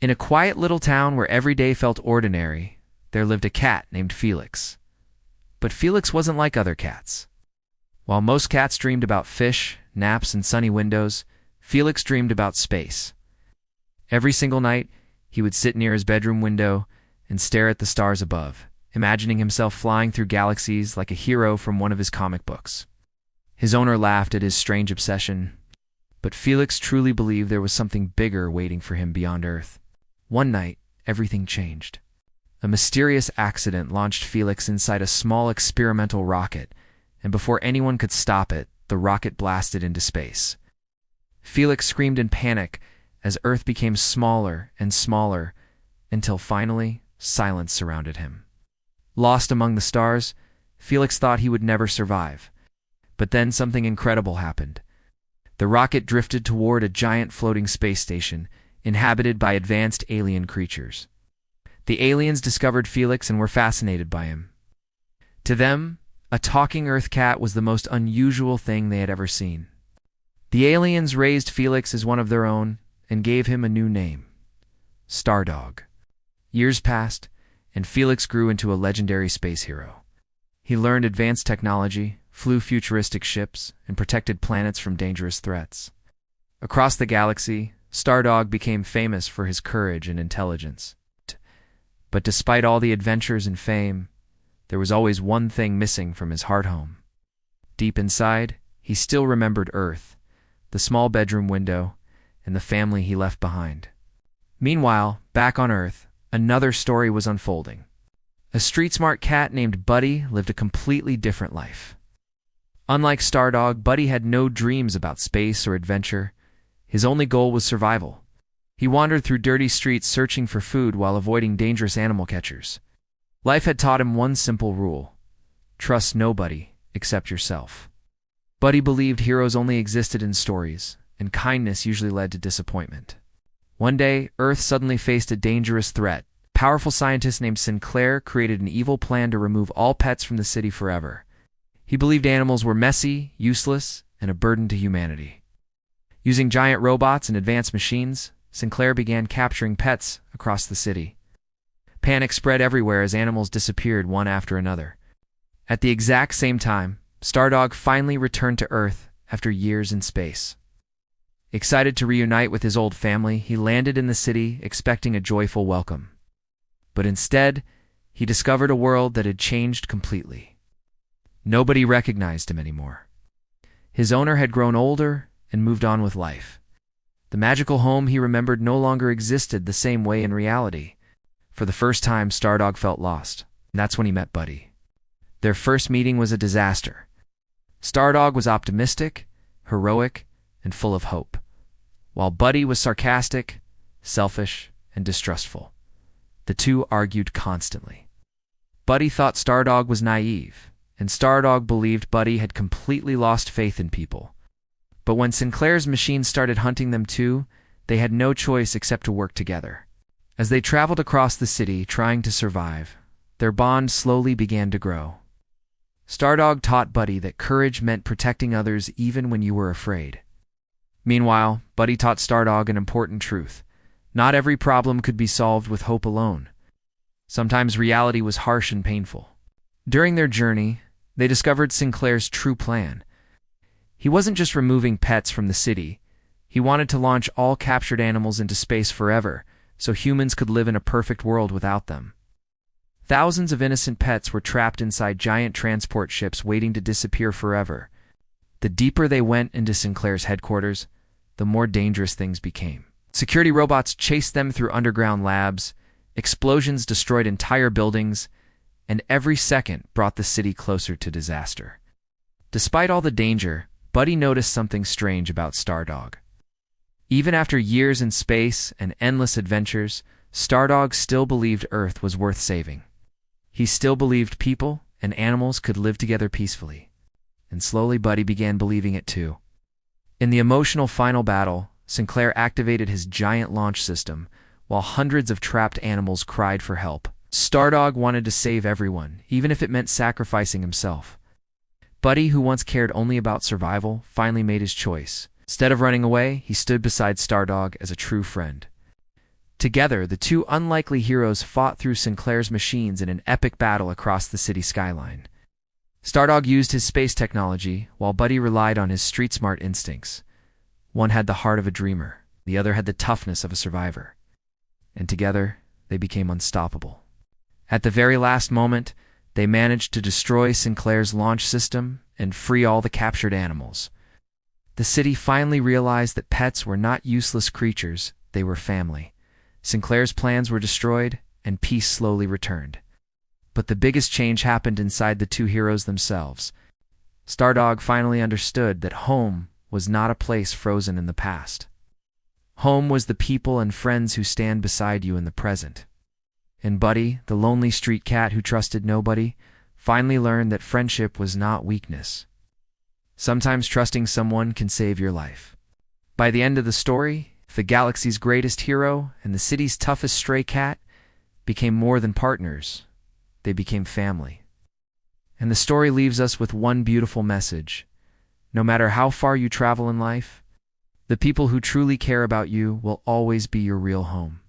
In a quiet little town where every day felt ordinary, there lived a cat named Felix. But Felix wasn't like other cats. While most cats dreamed about fish, naps, and sunny windows, Felix dreamed about space. Every single night, he would sit near his bedroom window and stare at the stars above, imagining himself flying through galaxies like a hero from one of his comic books. His owner laughed at his strange obsession, but Felix truly believed there was something bigger waiting for him beyond Earth. One night, everything changed. A mysterious accident launched Felix inside a small experimental rocket, and before anyone could stop it, the rocket blasted into space. Felix screamed in panic as Earth became smaller and smaller, until finally, silence surrounded him. Lost among the stars, Felix thought he would never survive. But then something incredible happened. The rocket drifted toward a giant floating space station, inhabited by advanced alien creatures. The aliens discovered Felix and were fascinated by him. To them, a talking Earth cat was the most unusual thing they had ever seen. The aliens raised Felix as one of their own and gave him a new name, StarDog. Years passed, and Felix grew into a legendary space hero. He learned advanced technology, flew futuristic ships, and protected planets from dangerous threats. Across the galaxy, StarDog became famous for his courage and intelligence. But despite all the adventures and fame, there was always one thing missing from his heart home. Deep inside, he still remembered Earth, the small bedroom window, and the family he left behind. Meanwhile, back on Earth, another story was unfolding. A street-smart cat named Buddy lived a completely different life. Unlike StarDog, Buddy had no dreams about space or adventure. His only goal was survival. He wandered through dirty streets searching for food while avoiding dangerous animal catchers. Life had taught him one simple rule: trust nobody except yourself. Buddy believed heroes only existed in stories, and kindness usually led to disappointment. One day, Earth suddenly faced a dangerous threat. A powerful scientist named Sinclair created an evil plan to remove all pets from the city forever. He believed animals were messy, useless, and a burden to humanity. Using giant robots and advanced machines, Sinclair began capturing pets across the city. Panic spread everywhere as animals disappeared one after another. At the exact same time, StarDog finally returned to Earth after years in space. Excited to reunite with his old family, he landed in the city expecting a joyful welcome. But instead, he discovered a world that had changed completely. Nobody recognized him anymore. His owner had grown older and moved on with life. The magical home he remembered no longer existed the same way in reality. For the first time, StarDog felt lost. And that's when he met Buddy. Their first meeting was a disaster. StarDog was optimistic, heroic, and full of hope, while Buddy was sarcastic, selfish, and distrustful. The two argued constantly. Buddy thought StarDog was naive, and StarDog believed Buddy had completely lost faith in people. But when Sinclair's machine started hunting them too, they had no choice except to work together. As they traveled across the city trying to survive, their bond slowly began to grow. StarDog taught Buddy that courage meant protecting others even when you were afraid. Meanwhile, Buddy taught StarDog an important truth. Not every problem could be solved with hope alone. Sometimes reality was harsh and painful. During their journey, they discovered Sinclair's true plan. He wasn't just removing pets from the city. He wanted to launch all captured animals into space forever, so humans could live in a perfect world without them. Thousands of innocent pets were trapped inside giant transport ships waiting to disappear forever. The deeper they went into Sinclair's headquarters, the more dangerous things became. Security robots chased them through underground labs, explosions destroyed entire buildings, and every second brought the city closer to disaster. Despite all the danger, Buddy noticed something strange about StarDog. Even after years in space and endless adventures, StarDog still believed Earth was worth saving. He still believed people and animals could live together peacefully. And slowly Buddy began believing it too. In the emotional final battle, Sinclair activated his giant launch system, while hundreds of trapped animals cried for help. StarDog wanted to save everyone, even if it meant sacrificing himself. Buddy, who once cared only about survival, finally made his choice. Instead of running away, he stood beside StarDog as a true friend. Together, the two unlikely heroes fought through Sinclair's machines in an epic battle across the city skyline. StarDog used his space technology, while Buddy relied on his street-smart instincts. One had the heart of a dreamer, the other had the toughness of a survivor. And together, they became unstoppable. At the very last moment, they managed to destroy Sinclair's launch system and free all the captured animals. The city finally realized that pets were not useless creatures, they were family. Sinclair's plans were destroyed, and peace slowly returned. But the biggest change happened inside the two heroes themselves. StarDog finally understood that home was not a place frozen in the past. Home was the people and friends who stand beside you in the present. And Buddy, the lonely street cat who trusted nobody, finally learned that friendship was not weakness. Sometimes trusting someone can save your life. By the end of the story, the galaxy's greatest hero and the city's toughest stray cat became more than partners. They became family. And the story leaves us with one beautiful message. No matter how far you travel in life, the people who truly care about you will always be your real home.